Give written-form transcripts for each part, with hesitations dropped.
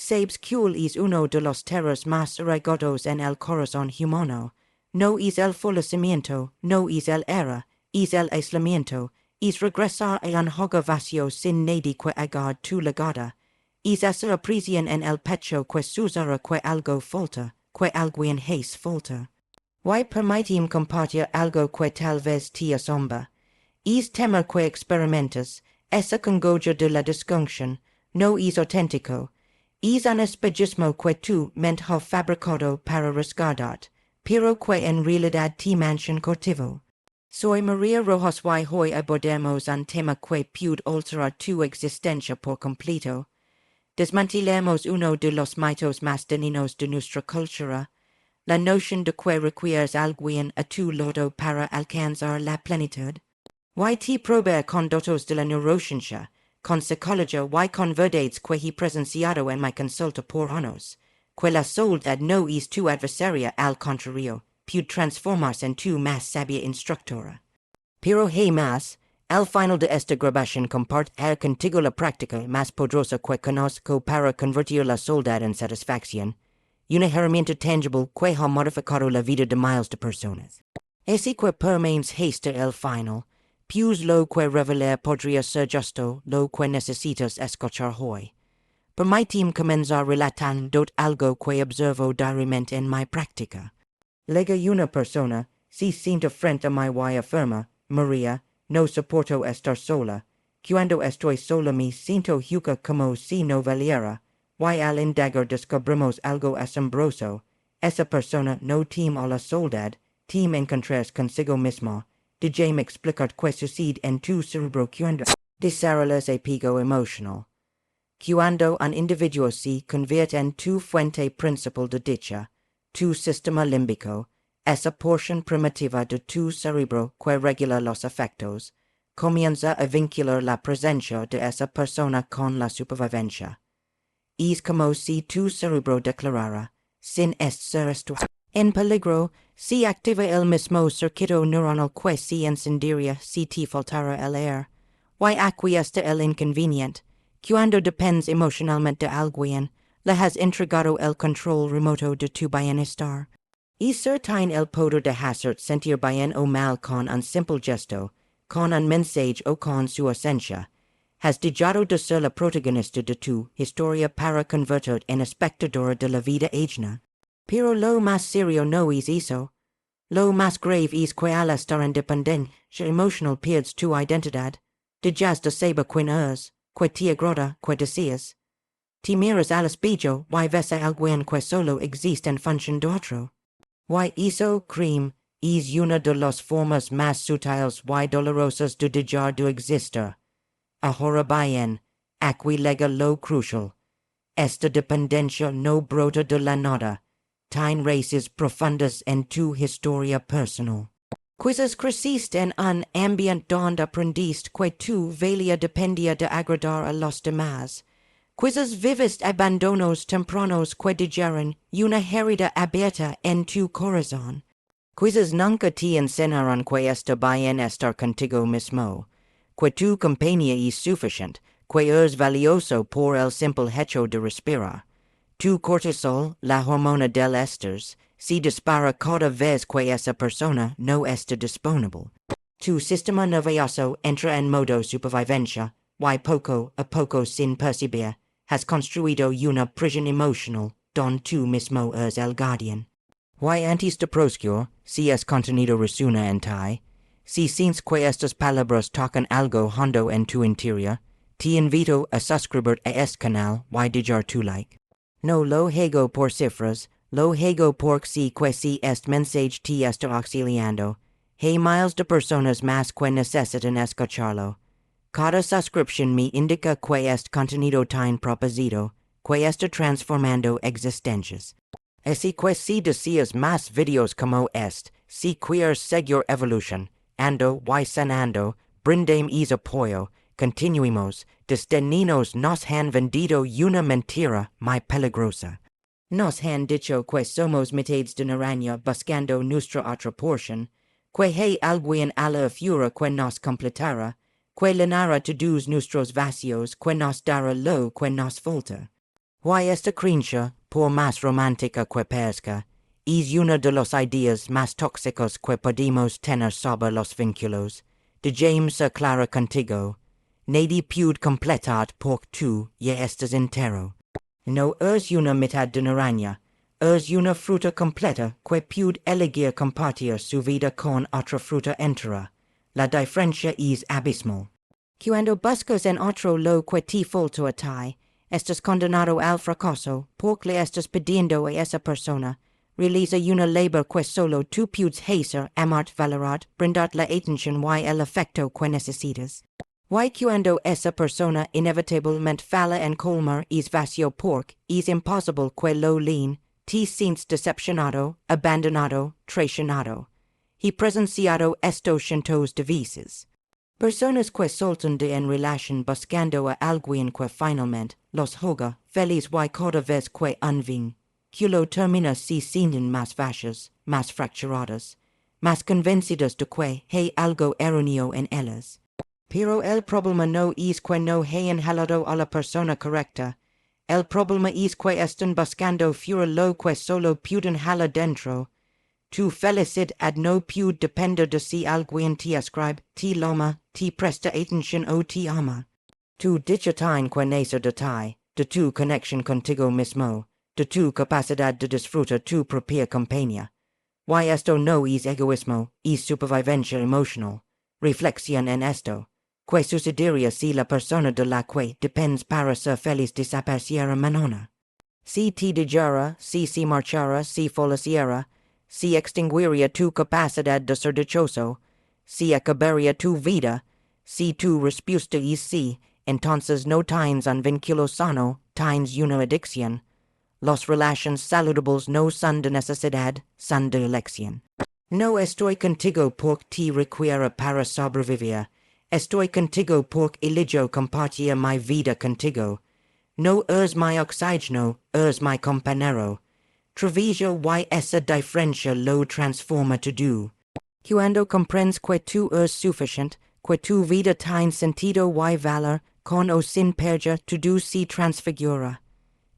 Sabes cual es uno de los terrores más arraigados en el corazón humano. No es el fallecimiento, no es el era, es el aislamiento, es regresar a un hogar vacío sin nadie que haga tu legada. Es esa prisión en el pecho que susurra que algo falta, que alguien hace falta. Why permitim compartir algo que tal vez te asombra. Es temer que experimentas, esa congoja de la disfunción, no es auténtico. Es un espejismo que tu mente ha fabricado para resguardar, pero que en realidad te mancha cautivo. Soy Marian Rojas y hoy abordemos un tema que puede alterar tu existencia por completo. Desmantelemos uno de los mitos más dañinos de nuestra cultura, la noción de que requieres alguien a tu lado para alcanzar la plenitud. Y te probar con datos de la neurociencia, con psicología y con verdades que he presenciado en mi consulta por años, que la soledad no es tu adversaria, al contrario, puede transformarse en tu más sabia instructora. Pero hey más, al final de esta grabación compartiré contigo la práctica más poderosa que conozco para convertir la soledad en satisfacción, una herramienta tangible que ha modificado la vida de miles de personas. Así que permanes hasta el final, pues lo que revelar podría ser justo lo que necesitas escuchar hoy. Permitim comenzar relatando algo que observo diariamente en mi práctica. Llega una persona, se sienta frente a mí y afirma, María, no soporto estar sola. Cuando estoy sola me siento hueca como si no valiera. Y al indagar descubrimos algo asombroso. Esa persona no teme a la soledad, teme encontrarse consigo mismo. Déjame explicar qué sucede en tu cerebro cuando desarrollas apego emocional. Cuando un individuo se convierte en tu fuente principal de dicha, tu sistema límbico, esa porción primitiva de tu cerebro que regula los afectos, comienza a vincular la presencia de esa persona con la supervivencia. Es como si tu cerebro declarara, sin ser en peligro, se activa el mismo circuito neuronal que se encendería si te faltara el aire. Y aquí está el inconveniente. Cuando dependes emocionalmente de alguien, le has entregado el control remoto de tu bienestar. Y certain el poder de hacer sentir bien o mal con un simple gesto, con un mensaje o con su ausencia. Has dejado de ser la protagonista de tu historia para convertir en espectadora de la vida ajena. Pero lo más serio no es eso. Lo más grave es que al estar en dependencia emocional pierdes tu identidad. Dejas de saber quién eres, que te agrada, que deseas. Te miras al espejo y ves a alguien que solo existe en función de otro. Y eso, crime, es una de las formas más sutiles y dolorosas de dejar de existir. Ahora bien, aquí llega lo crucial. Esta dependencia no brota de la nada. Tiene raíces profundas en tu historia personal. Quizás creciste en un ambiente donde aprendiste que tu valía dependía de agradar a los demás. Quizás viviste abandonos tempranos que dejaron una herida abierta en tu corazón. Quizás nunca te enseñaron que está bien estar contigo mismo, que tu compañía es suficiente, que eres valioso por el simple hecho de respirar. Tu cortisol, la hormona del estrés, se dispara cada vez que esa persona no está disponible. Tu sistema nervioso entra en modo supervivencia, y poco a poco sin percibir, has construido una prisión emocional donde tú mismo eres el guardián. Y antes de prosseguir, si es contenido resuena en ti, si sientes que estas palabras tocan algo hondo en tu interior, te invito a suscribir a este canal y dejar tu like. No lo hago por cifras, lo hago porque si que si este mensaje te está auxiliando. Hay miles de personas más que necesitan escucharlo. Cada suscripción me indica que este contenido tiene propósito, que está transformando existencias. Así que si deseas más videos como este, si quieres seguir evolución, ando y sanando, brindemos apoyo. Continuemos, desde niños nos han vendido una mentira muy peligrosa. Nos han dicho que somos mitades de una araña buscando nuestra otra porción, que hay alguien a la afuera que nos completará, que llenará todos nuestros vacíos, que nos dará lo que nos falta. Why esta creencia, por más romántica que parezca, es una de los ideas más tóxicos que podemos tener sobre los vínculos. De James ser clara contigo. Nadie puede completar porque tú ya estás entero. No es una mitad de naranja, es una fruta completa que puede elegir compartir su vida con otra fruta entera. La diferencia es abismal. Cuando buscas en otro lo que te falta a ti, estás condenado al fracaso porque le estás pidiendo a esa persona. Realiza una labor que solo tú puedes hacer, amar, valorar, brindar la atención y el afecto que necesitas. Y cuando esa persona inevitablemente falla en colmar es vacío porque es imposible que lo lean, te sientes decepcionado, abandonado, traicionado. He presenciado estos cientos de veces. Personas que saltan de en relación buscando a alguien que finalmente los haga feliz y cada vez que unven, que lo termina se sienten más vacías, más fracturadas, más convencidas de que hay algo erróneo en ellas. Pero el problema no es que no hayan hallado a la persona correcta. El problema es que están buscando fuera lo que solo pueden hallar dentro. Tu felicidad no puede depender de si alguien te escribe, te loma, te presta atención o te ama. Tu dicha tiene que nacer de ti, de tu conexión contigo mismo, de tu capacidad de disfrutar tu propia compañía. Y esto no es egoísmo, es supervivencia emocional. Reflexión en esto. ¿Qué sucedería si la persona de la que dependes para ser feliz desapareciera mañana? Si te dejara, si se marchara, si falleciera, si extinguiría tu capacidad de ser dichoso, si acabaría tu vida, si tu respuesta es sí, entonces no tienes un vínculo sano, tienes una adicción. Las relaciones saludables no son de necesidad, son de elección. No estoy contigo porque te requiera para sobrevivir. Estoy contigo porque elijo compartir mi vida contigo. No es mi oxígeno, es mi compañero. Treviso y esa diferencia lo transforma todo. Cuando comprendes que tú es suficiente, que tu vida tiene sentido y valor, con o sin perder, todo se transfigura.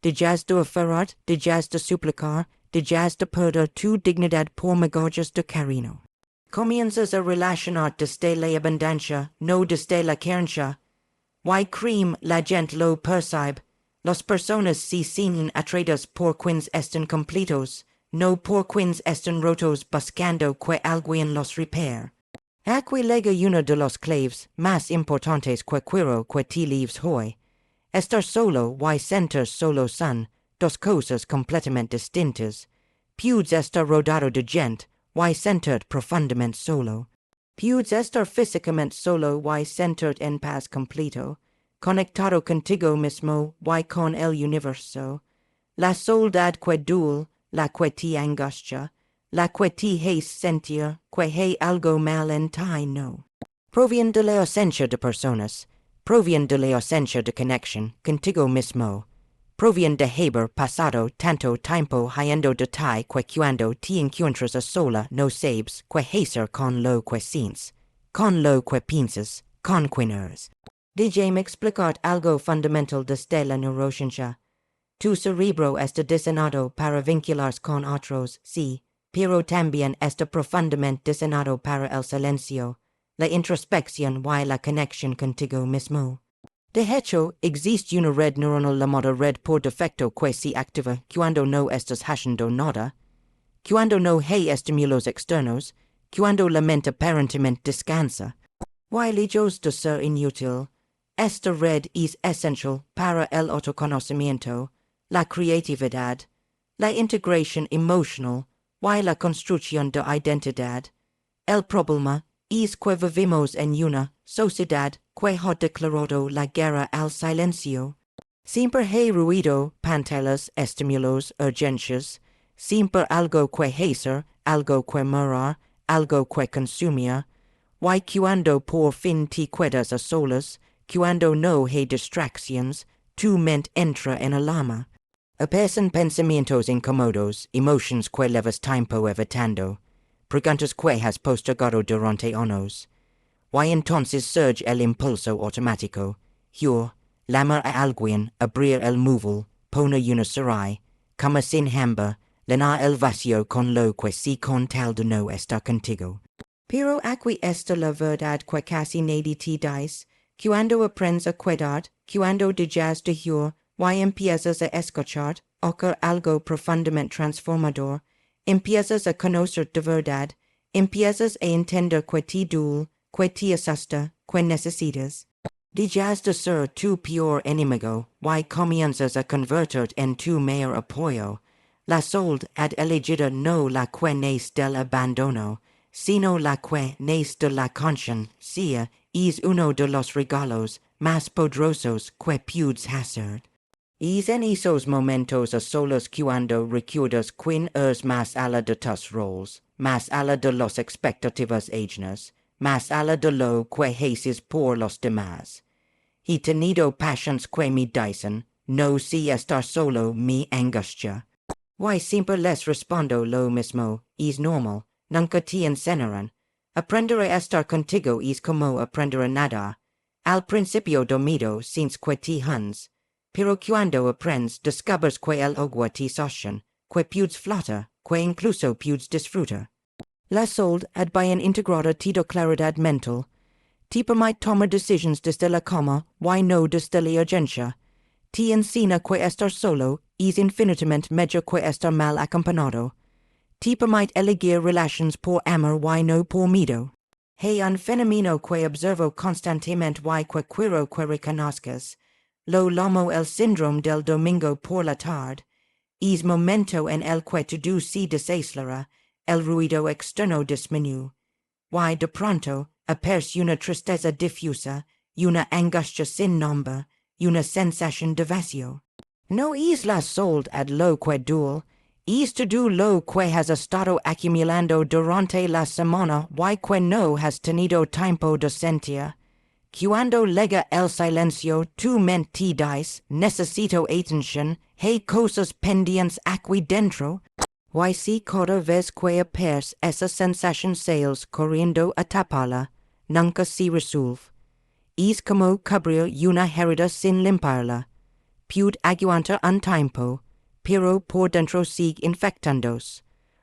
Dejas de ofertar, dejas de suplicar, dejas de perder tu dignidad por migajas de cariño. Comienzas a relacionar desde la abundancia, no desde la carencia. Y cream la gente lo percibe. Las personas se sienten atraídas por quienes están completos, no por quienes están rotos buscando que alguien los repare. Aquí llega uno de los claves más importantes que quiero que te leaves hoy. Estar solo y sentir solo son dos cosas completamente distintas. Puedes estar rodeado de gente y sentir profundamente solo. Puedes estar físicamente solo y sentir en paz completo, conectado contigo mismo y con el universo. La soledad que duele, la que te angustia, la que te hace sentir que hay algo mal en ti no. Proviene de la ausencia de personas, proviene de la ausencia de conexión contigo mismo, proviene de haber pasado tanto tiempo yendo de ti que cuando te encuentras a sola no sabes qué hacer con lo que sientes, con lo que piensas, con quién eres. Déjame explicar algo fundamental desde la neurociencia. Tu cerebro está diseñado para vincularse con otros, sí, pero también está profundamente diseñado para el silencio, la introspección y la conexión contigo mismo. De hecho, existe una red neuronal llamada red por defecto que se activa cuando no estás haciendo nada, cuando no hay estímulos externos, cuando la mente aparentemente descansa. Y lejos de ser inútil, esta red es esencial para el autoconocimiento, la creatividad, la integración emocional y la construcción de identidad. El problema es que vivimos en una sociedad que ha declarado la guerra al silencio. Siempre hay ruido, pantallas, estímulos, urgencias, siempre algo que hacer, algo que mirar, algo que consumir. Y cuando por fin te quedas a solas, cuando no hay distracciones, tu mente entra en alarma. Aparecen pensamientos incómodos, emociones que llevas tiempo evitando, preguntas que has postergado durante años. Y entonces surge el impulso automático, llamar a alguien, abrir el móvil, pona una serai, como sin hamba, lena el vacío con lo que si con tal de no estar contigo. Pero aquí está la verdad que casi nadie te dice, cuando aprendes a cuidar, cuando dejas de huir, y empiezas a escuchar, ocurre algo profundamente transformador, empiezas a conocer de verdad, empiezas a entender que te duele, que te asusta, que necesitas. Dejas de ser tu peor enemigo, y comienzas a convertir en tu mayor apoyo. La soledad elegida no la que nace del abandono, sino la que nace de la conciencia, es uno de los regalos más poderosos que puedes hacer. Es en esos momentos a solos cuando recuerdas quién es más allá de tus roles, más allá de las expectativas ajenas, más allá de lo que haces por los demás. He tenido passions que me dicen, no si estar solo me angustia. Y siempre les respondo lo mismo, es normal, nunca te enseñarán. Aprender a estar contigo es como aprender a nadar. Al principio dormido sin que te hundes, pero cuando aprendes descubres que el agua te sostiene, que puedes flotar, que incluso puedes disfrutar. La soledad bien integrada te da claridad mental. Te permite tomar decisiones desde la calma, y no desde la urgencia. Te enseña que estar solo es infinitamente mejor que estar mal acompañado. Te permite elegir relaciones por amor y no por miedo. Hay un fenómeno que observo constantemente y que quiero que reconozcas. Lo llamo el síndrome del domingo por la tarde. Es momento en el que todo se desacelera, el ruido externo disminuye. Y de pronto, aparece una tristeza difusa, una angustia sin nombre, una sensación de vacío. No es la soledad lo que duele, es todo lo que has estado acumulando durante la semana y que no has tenido tiempo de sentir. Cuando llega el silencio, tu mente te dice, necesito atención, hay cosas pendientes aquí dentro. Y si cada vez que aparece esa sensación sales corriendo a taparla, nunca se resuelve. Es como cubrir una herida sin limpiarla. Puede aguantar un tiempo, pero por dentro sigue infectándose.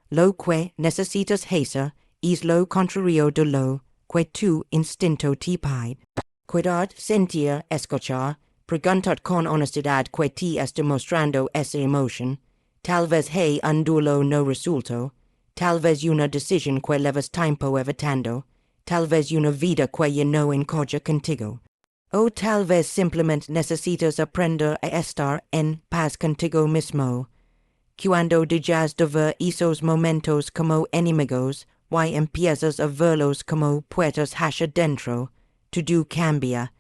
Lo que necesitas hacer es lo contrario de lo que tu instinto te pide. Cuidar, sentir, escuchar, preguntar con honestidad que te está mostrando esa emoción. Tal vez hay un duelo no resuelto, tal vez una decisión que llevas tiempo evitando, tal vez una vida que ya no encaja contigo. O tal vez simplemente necesitas aprender a estar en paz contigo mismo. Cuando dejas de ver esos momentos como enemigos, y empiezas a verlos como puertas hacia dentro, todo cambia.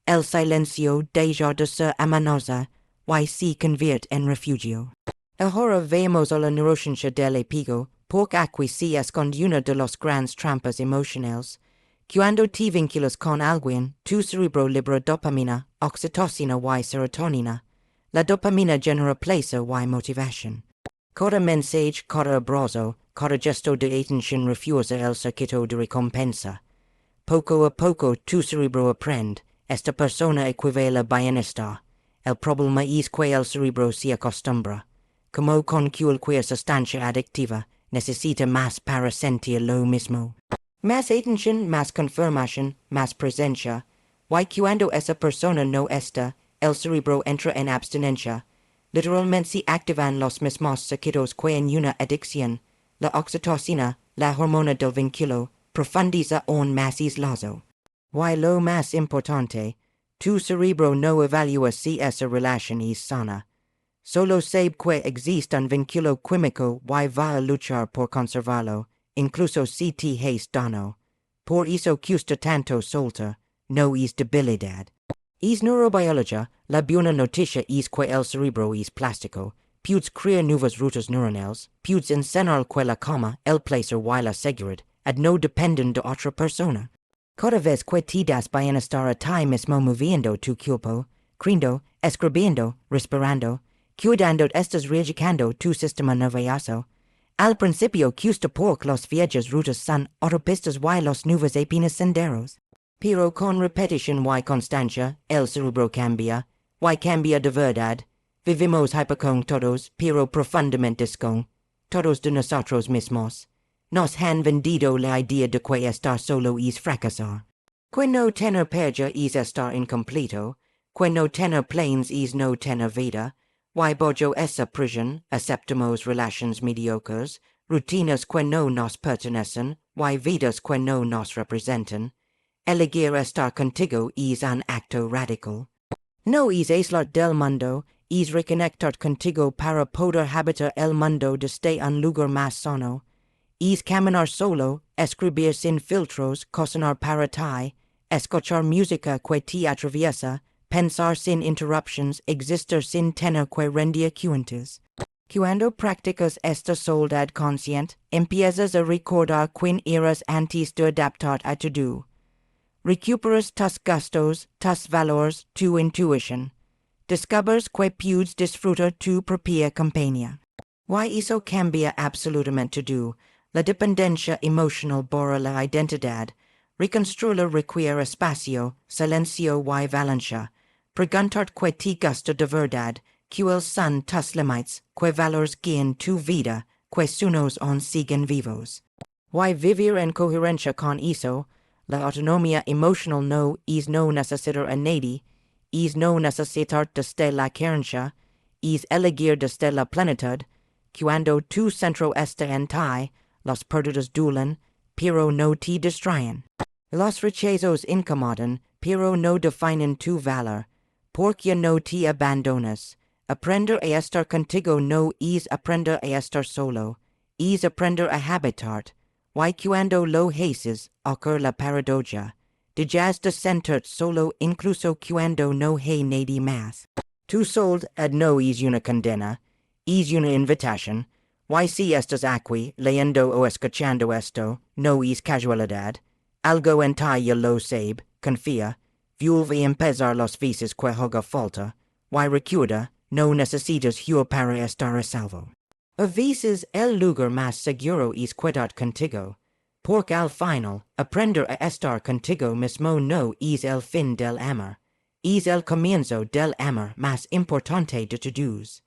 El silencio deja de ser amenaza, y se convierte en refugio. Ahora vemos a la neurociencia del apego, porque aquí se esconde una de las grandes trampas emocionales. Cuando te vinculas con alguien, tu cerebro libera dopamina, oxitocina y serotonina. La dopamina genera placer y motivación. Cada mensaje, cada abrazo, cada gesto de atención refuerza el circuito de recompensa. Poco a poco tu cerebro aprende, esta persona equivale a bienestar. El problema es que el cerebro se acostumbra. Como con cualquier sustancia adictiva, necesita más para sentir lo mismo. Más atención, más confirmación, más presencia. Y cuando esa persona no está, el cerebro entra en abstinencia. Literalmente se activan los mismos circuitos que en una adicción. La oxitocina, la hormona del vínculo, profundiza aún más el lazo. Y lo más importante, tu cerebro no evalúa si esa relación es sana. Solo sabe que existe un vínculo químico y va a luchar por conservarlo, incluso si te has daño. Por eso cuesta tanto soltar, no es debilidad. Es neurobiología, la buena noticia es que el cerebro es plástico. Puedes crear nuevas rutas neuronales, puedes enseñar que la calma, el placer y la seguridad, no dependen de otra persona. Cada vez que te das bienestar a ti mismo moviendo tu cuerpo, creyendo, escribiendo, respirando, cuidando estás reeducando tu sistema nervioso. Al principio cuesta porque las viejas rutas son autopistas y los nuevos apenas senderos. Pero con repetición y constancia, el cerebro cambia, y cambia de verdad. Vivimos hypercon todos, pero profundamente con, todos de nosotros mismos. Nos han vendido la idea de que estar solo es fracasar. Que no tener perja es estar incompleto, que no tener planes es no tener vida, y bojo esa prisión, aceptamos relations mediocres, rutinas que no nos pertenecen, y vidas que no nos representan. Elegir estar contigo es un acto radical. No es aislar del mundo, es reconectar contigo para poder habitar el mundo desde un lugar más sano. Es caminar solo, escribir sin filtros, cocinar para ti, escuchar música que te atraviesa, pensar sin interruptions, existir sin tener que rendir cuentas. Cuando practicas esta soledad consciente, empiezas a recordar quién eras antes de adaptar a todo. Recuperas tus gustos, tus valores, tu intuición. Descubres que puedes disfrutar tu propia compañía. Y eso cambia absolutamente todo. La dependencia emocional borra la identidad. Reconstruirla requiere espacio, silencio y valencia. Preguntar que te gusta de verdad, cuáles son tus límites, que valores guían tu vida, que sueños aún siguen vivos. Y vivir en coherencia con eso, la autonomía emocional no es no necesitar a nadie, es no necesitar desde la carencia, es elegir desde la plenitud, cuando tu centro está en ti, las pérdidas duelen, pero no te distraen. Los rechazos incomodan, pero no definen tu valor, porque no te abandonas. Aprender a estar contigo no es aprender a estar solo, es aprender a habitar. Y cuando lo haces, ocurre la paradoja. Dejas de sentirte solo incluso cuando no hay nadie más. Tu soledad no es una condena, es una invitación. Y si estás aquí, leyendo o escuchando esto, no es casualidad. Algo en ti ya lo sabe, confía, vuelve a empezar las veces que haga falta. Y recuerda, no necesitas huir para estar a salvo. A veces el lugar más seguro es quedar contigo. Porque al final, aprender a estar contigo mismo no es el fin del amor. Es el comienzo del amor más importante de todos.